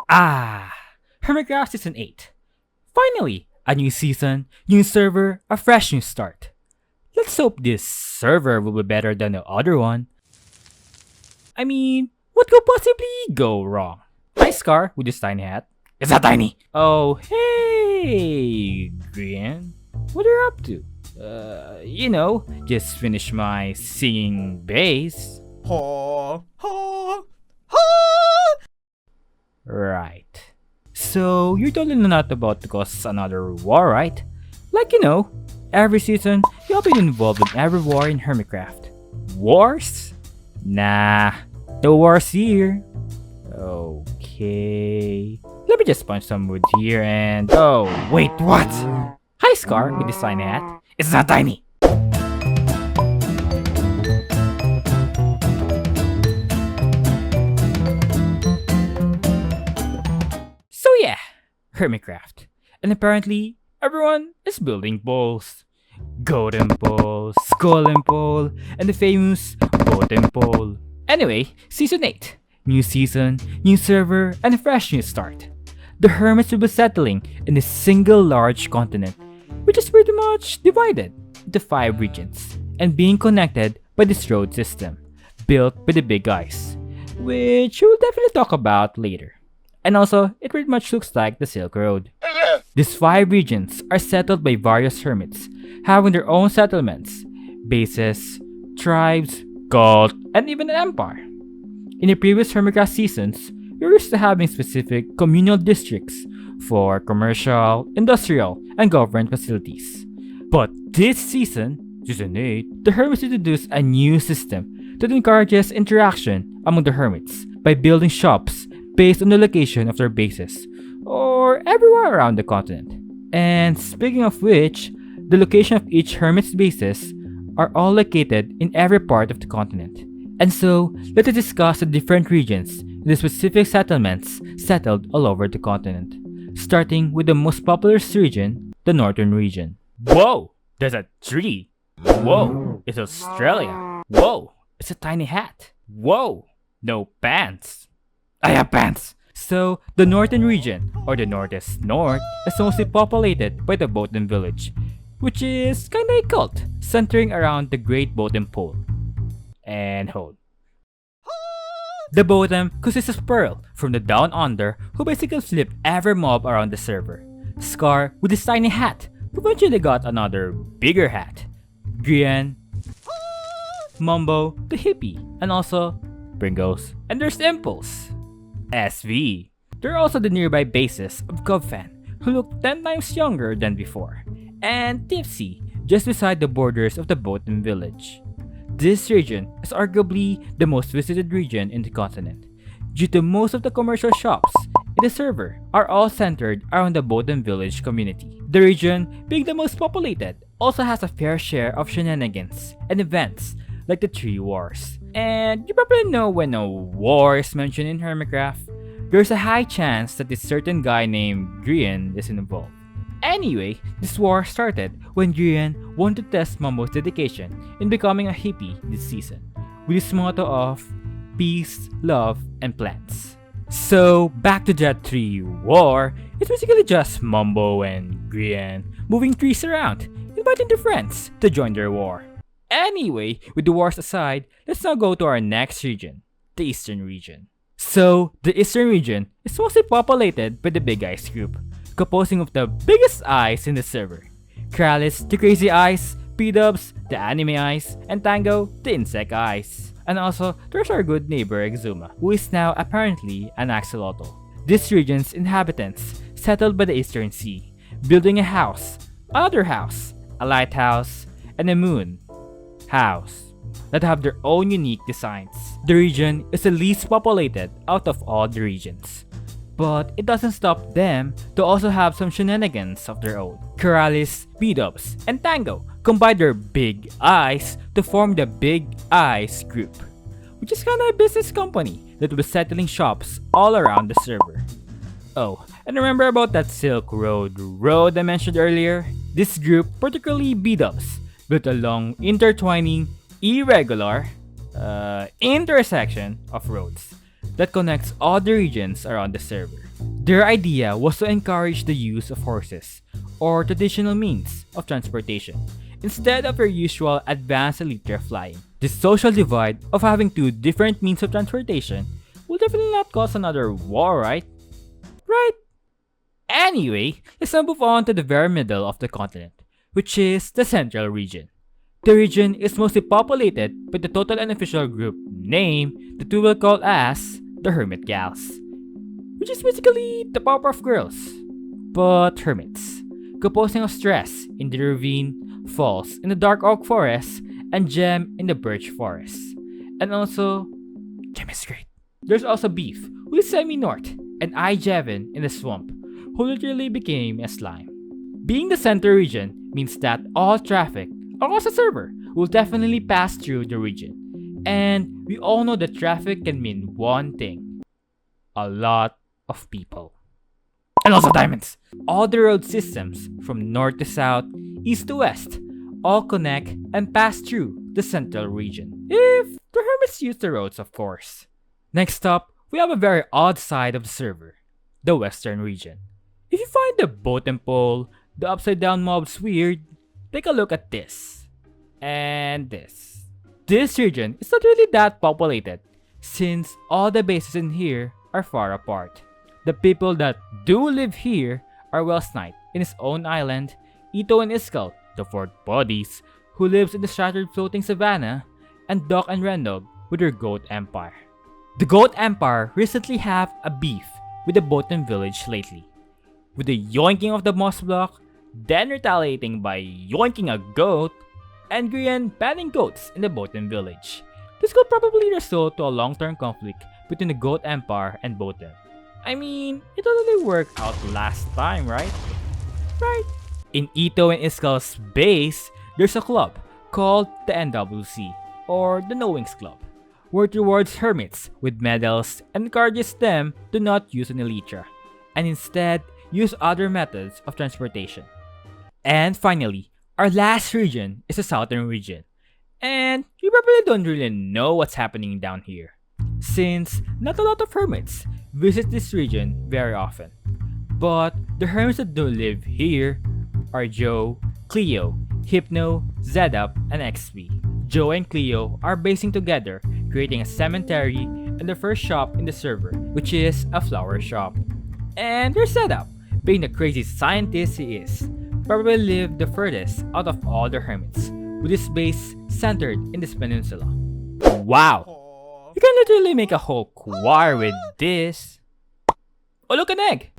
Ah, Hermitcraft Season 8. Finally, a new season, new server, a fresh new start. Let's hope this server will be better than the other one. I mean, what could possibly go wrong? Hi Scar with this tiny hat. It's not tiny! Oh, hey, Grian. What are you up to? Just finished my singing bass. Ha ha ha! Right. So, you're totally not about to cause another war, right? Every season, you'll be involved in every war in Hermitcraft. Wars? Nah, no wars here. Okay. Let me just punch some wood here and... Oh, wait, what? Hi, Scar, with this tiny hat. It's not tiny! So yeah, Hermitcraft. And apparently, everyone is building poles. Golden pole, golden pole, and the famous golden pole. Anyway, Season 8. New season, new server, and a fresh new start. The Hermits will be settling in a single large continent, which is pretty much divided into 5 regions, and being connected by this road system, built by the big guys, which we'll definitely talk about later. And also, it pretty much looks like the Silk Road. These 5 regions are settled by various hermits, having their own settlements, bases, tribes, cult, and even an empire. In the previous Hermitcraft seasons, we were used to having specific communal districts for commercial, industrial, and government facilities. But this season, Season 8, the Hermits introduced a new system that encourages interaction among the Hermits by building shops based on the location of their bases, or everywhere around the continent. And speaking of which, the location of each Hermit's bases are all located in every part of the continent. And so, let us discuss the different regions and the specific settlements settled all over the continent, starting with the most populous region, the northern region. Whoa! There's a tree! Whoa! It's Australia! Whoa! It's a tiny hat! Whoa! No pants! I have pants! So, the northern region, or the northest north, is mostly populated by the Botan village, which is kinda a cult, centering around the Great Botan Pole. And hold. The Botan consists of Pearl from the Down Under, who basically flipped every mob around the server. Scar with his tiny hat, who eventually got another bigger hat. Grian, Mumbo, the hippie, and also Pringles, and there's Impulse. SV. There are also the nearby bases of Govfan, who look 10 times younger than before, and Tipsy, just beside the borders of the Botan village. This region is arguably the most visited region in the continent, due to most of the commercial shops in the server are all centered around the Botan village community. The region, being the most populated, also has a fair share of shenanigans and events like the Tree Wars. And you probably know when a war is mentioned in Hermitcraft, there's a high chance that this certain guy named Grian is involved. Anyway, this war started when Grian wanted to test Mumbo's dedication in becoming a hippie this season, with his motto of peace, love, and plants. So, back to that tree war, it's basically just Mumbo and Grian moving trees around, inviting their friends to join their war. Anyway, with the wars aside, let's now go to our next region, the Eastern region. So, the Eastern region is mostly populated by the Big Eyes group, composing of the biggest eyes in the server. Kralis, the Crazy Eyes, P-Dubs, the Anime Eyes, and Tango, the Insect Eyes. And also, there's our good neighbor Exuma, who is now apparently an axolotl. This region's inhabitants settled by the Eastern Sea, building a house, another house, a lighthouse, and a moon house that have their own unique designs. The region is the least populated out of all the regions, but it doesn't stop them to also have some shenanigans of their own. Keralis, B-Dubs, and Tango combine their big eyes to form the Big Eyes group, which is kinda a business company that will be settling shops all around the server. Oh, and remember about that Silk Road I mentioned earlier? This group, particularly B-Dubs, built a long, intertwining, irregular intersection of roads that connects all the regions around the server. Their idea was to encourage the use of horses, or traditional means of transportation, instead of your usual advanced elytra flying. The social divide of having two different means of transportation will definitely not cause another war, right? Right? Anyway, let's now move on to the very middle of the continent, which is the central region. The region is mostly populated by the total unofficial group name that we will call as the Hermit Gals, which is basically the Powerpuff Girls, but hermits, composing of Stress in the ravine, Falls in the dark oak forest, and Gem in the birch forest. And also, Gem is great. There's also Beef, who is semi-north, and Jevin in the swamp, who literally became a slime. Being the center region means that all traffic across the server will definitely pass through the region. And we all know that traffic can mean one thing: a lot of people. And also diamonds! All the road systems from north to south, east to west, all connect and pass through the central region. If the hermits use the roads, of course. Next up, we have a very odd side of the server, the western region. If you find the bottom pole, the upside down mobs weird, take a look at this. And this. This region is not really that populated, since all the bases in here are far apart. The people that do live here are Wellsnight in his own island, Ito and Iskal, the fourth bodies, who lives in the shattered floating savannah, and Doc and Rendog with their Goat Empire. The Goat Empire recently have a beef with the Bottom Village lately, with the yoinking of the moss block, then retaliating by yoinking a goat, and Grian banning goats in the Bottom Village. This could probably result to a long-term conflict between the Goat Empire and Bottom. I mean, it totally worked out last time, right? Right? In Ito and Iskal's base, there's a club called the NWC, or the Knowings Club, where it rewards hermits with medals and encourages them to not use an elytra, and instead use other methods of transportation. And finally, our last region is the southern region, and you probably don't really know what's happening down here, since not a lot of hermits visit this region very often. But the hermits that do live here are Joe, Cleo, Hypno, Zedup, and XP. Joe and Cleo are basing together, creating a cemetery and the first shop in the server, which is a flower shop. And their Zedup, being the crazy scientist he is, probably lived the furthest out of all the hermits, with his base centered in this peninsula. Wow! You can literally make a whole choir with this. Oh, look, an egg!